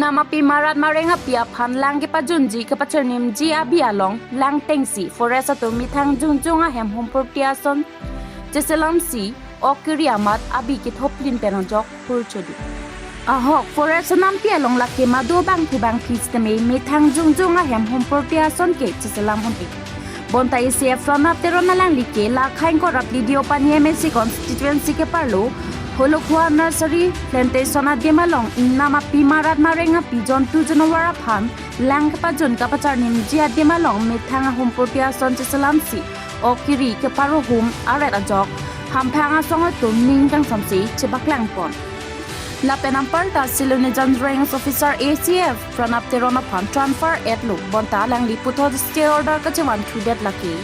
nama pi marat marenga pia phan lang ke pajunji ke pachernim ji abialong lang tengsi forest to mithang jungjunga hem hom portiason jeselam si okiri amat abi ki thoplin penojok purchodi ahok forest nam pia long lakke madu bang thu bang khisteme mithang jungjunga hem hom portiason ke jeselam honti bonta ICF from terona lang like la khain ko rap video panie mesi constituency ke parlo Holokwa nursery plantation ademalong nama pimarat marenga pijon tu jonawara phan lang pajon kapacharnim ji ademalong mithanga homportia sonchesalamsi okiri ke paro hum aret ajok hamphanga songa tum ningkang samsi chebaklang pon la penampar ta silone ranks officer ACF pranap terona phan transfer etlu bonta lang liputo stay order ka chawan thudet laki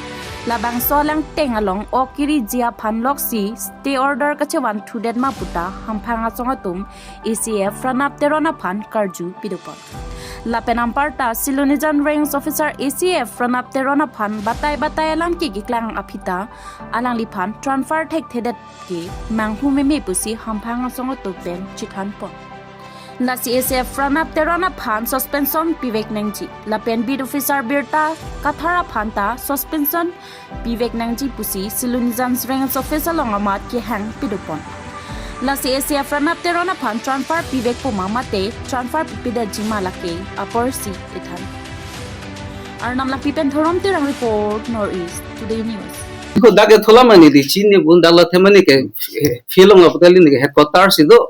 labang solang tengalong okiri jia phanlok si stay order ka chawan thudet ma puta hamphanga songatum ACF pranap terona phan karju pidupon la penampar ta silonijan ranks officer ACF pranap terona phan batai alang ki giklang aphita alang li phan transfer thek thedet ki manghu meme pusi hamphanga songatum ben chithan pon la CSF pranap terona phan suspension pivek nangji la pen bid officer birta kathara phanta suspension pivek nangji pusi silunijan ranks officer longamat ki hang pidupon la CSF pranap terona phan transfer pivek puma mate transfer pipida jima lake upper c ithan arnam la pipen thorom terang report northeast today news ko dage thola mani di chini bundala themani ke film apdali ne headquarter sido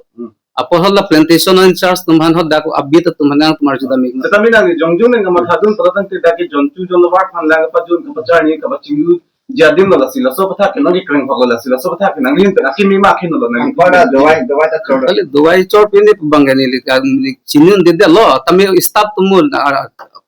apohalla plantation in charge tumhan hoda ko abita tumhana tumar juda mig tamina ni jongjung ne ngama thadun pratan te dake jontu jonwar phan lang pa jun ka pachani ka bachingu jadim no lasila so patha ke ngi kreng phagol lasila so patha ke ngi te akimi ma khino lo ngi bada dawai ta chod ale dawai chod pinde bangani li chinun de de lo tami staff tumun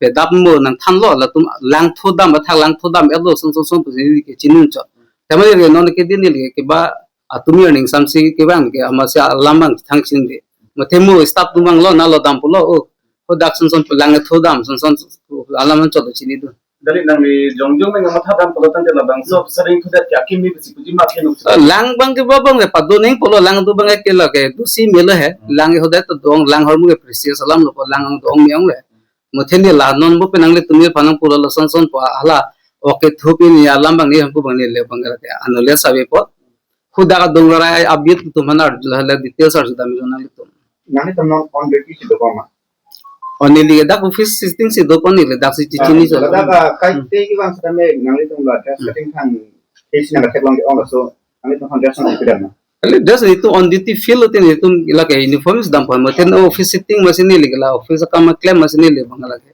pedap mo nang than lo la tum lang thodam ba thang lang thodam elo son pu ke chinun cho tamai re non ke din li ke ba atumi earning samsi ke bang ke amasya lamang thangsin de mathemu staff tumang lo na lo dam pulo o production son lang thodam son alaman cho chini du dali nang ni jongjung ne ngama thadam pratan te labang so saring thuda ke akimi bisi puji ma khino lang bang ke babang re padu ning polo lang du bang ke la ke du si mele hai lang hoda to dong lang hormu ke precious alam lo lang dong miang le motheni la non bu penang le tumi phanang pulo lo son po hala oke thupi ni alam bang ni hampu bang ni le bang ra ke anole sabe po khuda ka dong ra abit tumhana la details ar juda mi jona le tum nani tam on beki si do ma onili da office system si do poni le da si chini so da ka kai te ki bang sa me nang le tum la setting thang case na ka long on so nani tum hundred son ipida na ale das itu on duty feel hote ni tum ila ke uniforms dam pa moten office sitting machine ni la office ka ma claim machine le bangala ke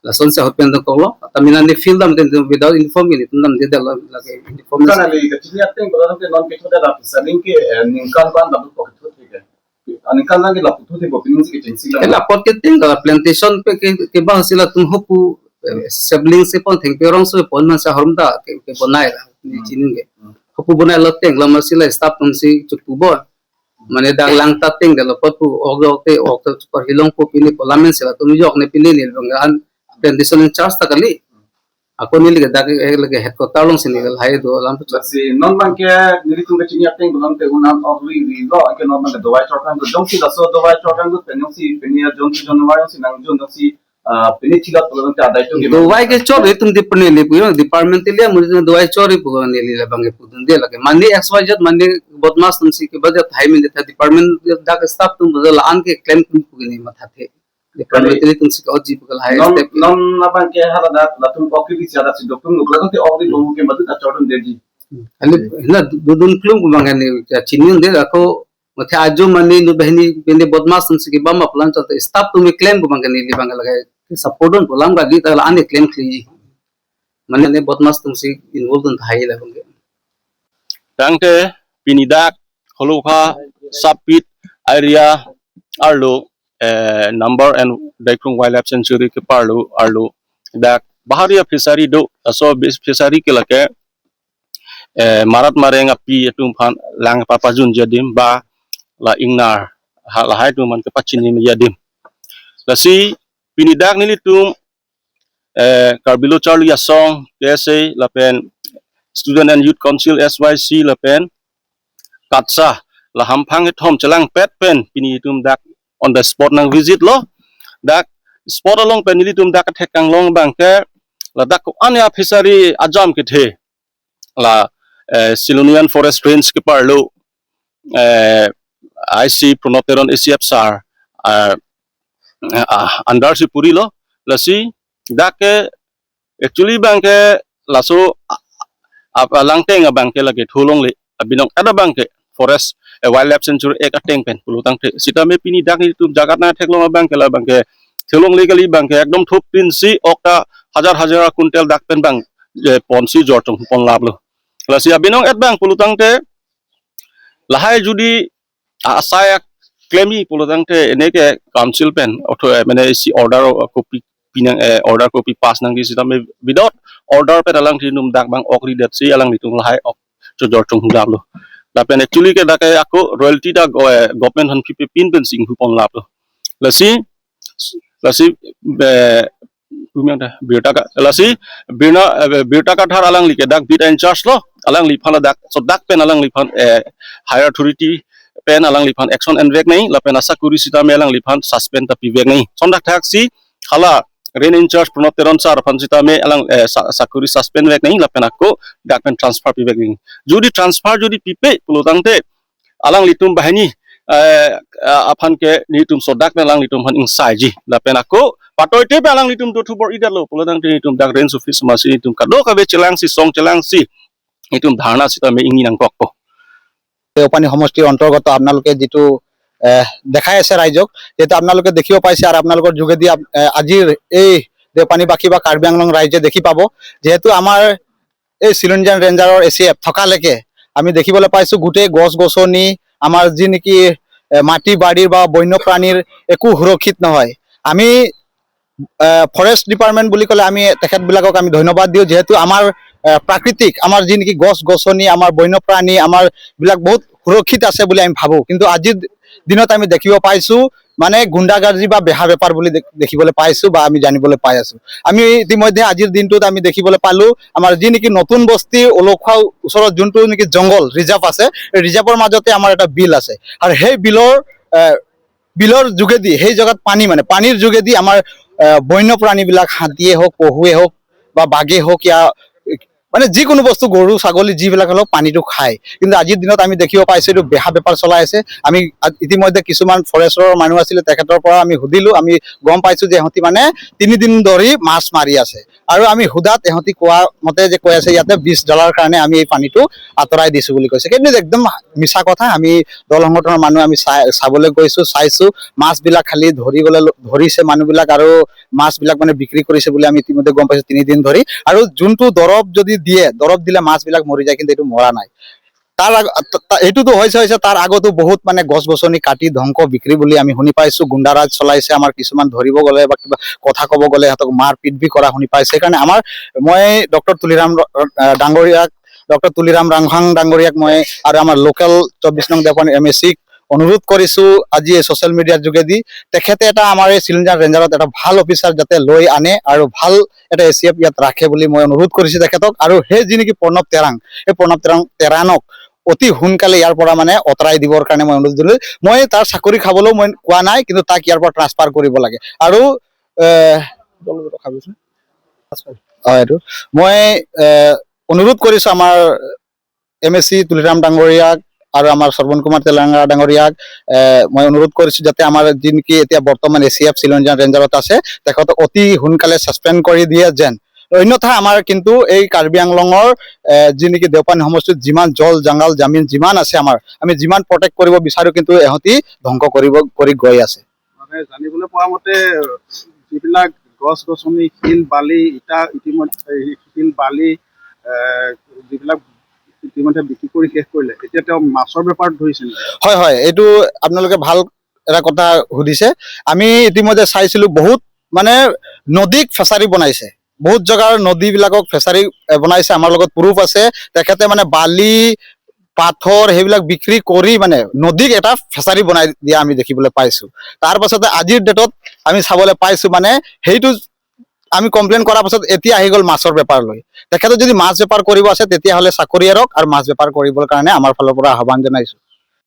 la son se hopen do ko tamina ni feel dam den without inform ni tum dam de la ke uniform kana le ka chini atte bolan ke non ke thoda da selling ke ninkan ban da ko ke thote ke aninkan lang ke la thote ko pinin ke chinsi la ela marketing ka plantation pe ke ba sila tum hopu sibling se pon thing perong so pon man sa hormda ke bonai ni chinin ke hopu bonai la teng la masila staff tum si chukpu bo mane da lang ta teng da pot pu ogte par hilong po pini parliament sila tum jok ne pini ni bangan plantation in charge ta kali ako ni liga da ke headquarter long sin ni hai do lam pa si non ban ke niri tum ke chini atte bolan te unam of ri lo ke non ban dawai chorkan do jong si da so dawai chorkan do penyo si penia jontu jonwar si nang jon si pini chiga bolan te adai to ke do wai ke chor tum di pne li pu department le mu do wai chor pu ni li la bang pu dun de la ke mani xyz mani bodmas tum si ke bada thai min de department da ke staff tum bada an ke claim tum pu ni matha the department le tum si ko ji pu hai step non na ban ke hala da la tum okili si ada si doktum no bolan te okili lo ke madu ta chorun de ji ale na dudun klum ku bang ni chinin de ako mathe ajo mani nu behni bende bodmas tum si ke bam plan cha staff tum claim ku bang ni li bang la support on bolang ga di ta la ane claim kli mane ne bodmas tum si involved on thai la bang tangte pinidak holokha sapit area arlo number and daikung wildlife sanctuary ke parlo arlo dak baharia fishery do so fishery ke lake marat marenga pi tum phan lang papajun jadim ba la ingnar la hai tu man ke pachini jadim la si pinidak nili tum karbilo charlie yasong ksa la pen student and youth council SYC la pen katsa la hamphang thom chalang pet pen pini tum dak on the spot nang visit lo dak spot along penili tum dak thekang long bangke la dak ko anya fishery ajam ke the la Silonian Forest Range ke parlo IC Pronoteron ACF sar andar si puri lo lasi dake actually bangke laso langteng bangke lagi thulong le binong ada bangke forest wildlife sanctuary ek ateng pen pulutang the sitame pini dak itu jagat na theklong bangke la bangke thulong legally bangke ekdom thup pinsi okta hajar kuntel dak pen bang je ponsi jortung pon lablo lasi binong et bang pulutang te lahai judi asaya claimi pulutang te eneke council pen otho mane si order copy pinang order copy pass nang di sitame without order pe alang tinum dak bang okri dat si alang ditung lahai ok jor chung dablo la pen actually ke dak aku royalty da government han pi pin pen sing hu pon lablo lasi pumiang da biotaka lasi biotaka thar alang like dak bit and charge lo alang li phala dak so dak pen alang li phan higher authority pen alang li phan action and vek nei la pen asa kuri sitame alang li phan suspend ta pi vek nei sondak taxi khala rain in charge Pronoteron sar pansita me alang sakuri suspend vek nahi lapen aku dak pen transfer pi vek nahi judi transfer judi pipe pulutang te alang litum bahani aphan ke nitum sodak me alang litum han insai ji lapen aku patoi te alang litum tu thubor idar lo pulutang te nitum dak range office masi nitum kado ka ve chelang si song chelang si nitum dharna sita me ingi nang kokko Deopani সমষ্টিৰ অন্তৰ্গত আপোনালোকে যিটো দেখাই আছে ৰাইজক যেটা আপোনালোকে দেখিব পাইছে আৰু আপোনালোকৰ যোগেদি আজিৰ এই দেওপানীবাসী বা কাৰ্বি আংলং ৰাইজে দেখি পাব যেহেতু আমাৰ এই চিলঞ্জিয়ান ৰেঞ্জাৰৰ এচিএফ থকালৈকে আমি দেখিবলৈ পাইছো গোটেই গছ গছনি আমাৰ যি নেকি মাটি বাৰীৰ বা বন্যপ্ৰাণীৰ একো সুৰক্ষিত নহয় আমি ফৰেষ্ট ডিপাৰ্টমেণ্ট বুলি ক'লে আমি তেখেতবিলাকক আমি ধন্যবাদ দিওঁ যেহেতু আমাৰ প্ৰাকৃতিক আমাৰ যি নেকি গছ গছনি আমাৰ বন্যপ্ৰাণী আমাৰ বিলাক বহুত সুৰক্ষিত আছে বুলি আমি ভাবো কিন্তু আজিৰ দিনত আমি দেখিব পাইছো মানে গুণ্ডাগাৰ্জি বা বেহা বেপাৰ বুলি দেখিবলৈ পাইছো বা আমি জানিবলৈ পাই আছো আমি ইতিমধ্যে আজিৰ দিনটোত আমি দেখিবলৈ পালো আমাৰ যি নেকি নতুন বস্তি অলখা ওচৰত যোনটো নেকি জংগল ৰিজাৰ্ভ আছে ৰিজাৰ্ভৰ মাজতে আমাৰ এটা বিল আছে আৰু সেই বিলৰ যোগেদি সেই জগাত পানী মানে পানীৰ যোগেদি আমাৰ বন্যপ্ৰাণী বিলাক হাতীয়ে হওক পহুৱে হওক বা বাঘে হওক ইয়া মানে যিকোনো বস্তু গৰু ছাগলী যিবিলাক হলেও পানীটো খায় কিন্তু আজিৰ দিনত আমি দেখিব পাইছো এইটো বেহা বেপাৰ চলাই আছে আমি ইতিমধ্যে কিছুমান ফৰেষ্টৰ মানুহ আছিলে তেখেতৰ পৰা আমি সুধিলো আমি গম পাইছো যে এহঁতি মানে 3 দিন ধৰি মাছ মাৰি আছে আৰু আমি হুদাত এহঁতি কোৱা মতে যে কৈ আছে ইয়াতে $20 কাৰণে আমি এই পানীটো আঁতৰাই দিছো বুলি কৈছে কিন্তু একদম মিছা কথা আমি দল সংগঠনৰ মানুহ আমি চাবলৈ গৈছো চাইছো মাছবিলাক খালি ধৰিছে মানুহবিলাক আৰু মাছবিলাক মানে বিক্ৰী কৰিছে বুলি আমি ইতিমধ্যে গম পাইছো 3 দিন ধৰি আৰু যোনটো দৰব যদি দৰব দিলে মাছবিলাক মৰি যায় কিন্তু এইটো মৰা নাই তাৰ এইটোতো হৈছে তাৰ আগতো বহুত মানে গছ গছনি কাটি ধ্বংস বিক্ৰী বুলি আমি শুনি পাইছো গুণ্ডাৰাজ চলাইছে আমাৰ কিছুমান ধৰিব গলে বা কিবা কথা ক'ব গলে হাতক মাৰ পিটবি কৰা শুনি পাইছে সেইকাৰণে মই ডক্টৰ তুলিৰাম ৰাংহাং ডাঙৰীয়াক মই আৰু আমাৰ লোকেল 24 নং দেওপানী MSC অনুৰোধ কৰিছো আজি সোশ্যাল মিডিয়াৰ যোগেদি তেখেতে এটা আমাৰ এই চিলিঞ্জাৰ ৰেঞ্জাৰত এটা ভাল অফিচাৰ যাতে লৈ আনে আৰু ভাল এটা এচিএফ ইয়াত ৰাখে বুলি মই অনুৰোধ কৰিছো তেখেতক আৰু সেই যি নেকি প্ৰণৱ তেৰানক অতি সোনকালে ইয়াৰ পৰা মানে অতৰাই দিবৰ কাৰণে মই অনুৰোধ দিলো মই তাৰ চাকৰি খাবলৈও মই কোৱা নাই কিন্তু তাক ইয়াৰ পৰা ট্ৰান্সফাৰ কৰিব লাগে আৰু মই অনুৰোধ কৰিছো আমাৰ MSC তুলিৰাম ডাঙৰীয়াক আৰু আমাৰ শ্ৰৱণ কুমাৰ তেলেঙ্গাৰা ডাঙৰীয়াক মই অনুৰোধ কৰিছো যাতে আমাৰ যি নেকি এতিয়া বৰ্তমান এচিএফ চিলঞ্জিয়ান ৰেঞ্জাৰত আছে তেখেতক অতি সোনকালে ছাছপেণ্ড কৰি দিয়ে যেন অন্যথা আমাৰ কিন্তু এই কাৰ্বি আংলঙৰ যি নেকি দেওপানী সমষ্টিত যিমান জল জংগল জামিন যিমান আছে আমি যিমান প্ৰটেক্ট কৰিব বিচাৰো কিন্তু এহঁতি ধ্বংস কৰি গৈ আছে মানে জানিবলৈ পোৱা মতে যিবিলাক গছ গছনি শিল বালি যিবিলাক ইতিমধ্যে বিক্ৰী কৰি শেষ কৰিলে এতিয়া তেওঁ মাছৰ বেপাৰত ধৰিছে হয় এইটো আপোনালোকে ভাল এটা কথা সুধিছে আমি ইতিমধ্যে চাইছিলো বহুত মানে নদীক ফেচাৰী বনাইছে বহুত জেগাৰ নদীবিলাকক ফেচাৰী বনাইছে আমাৰ লগত প্ৰুফ আছে তেখেতে মানে বালি পাথৰ সেইবিলাক বিক্ৰী কৰি মানে নদীক এটা ফেচাৰী বনাই দিয়া আমি দেখিবলৈ পাইছো তাৰ পাছতে আজিৰ ডেটত আমি চাবলৈ পাইছো মানে সেইটো আমি কমপ্লেইন কৰাৰ পাছত এতিয়া আহি গ'ল মাছৰ বেপাৰ লৈ তেখেতে যদি মাছ বেপাৰ কৰিব আছে তেতিয়াহ'লে চাকৰি এৰক আৰু মাছ বেপাৰ কৰিবৰ কাৰণে আমাৰ ফালৰ পৰা আহ্বান জনাইছো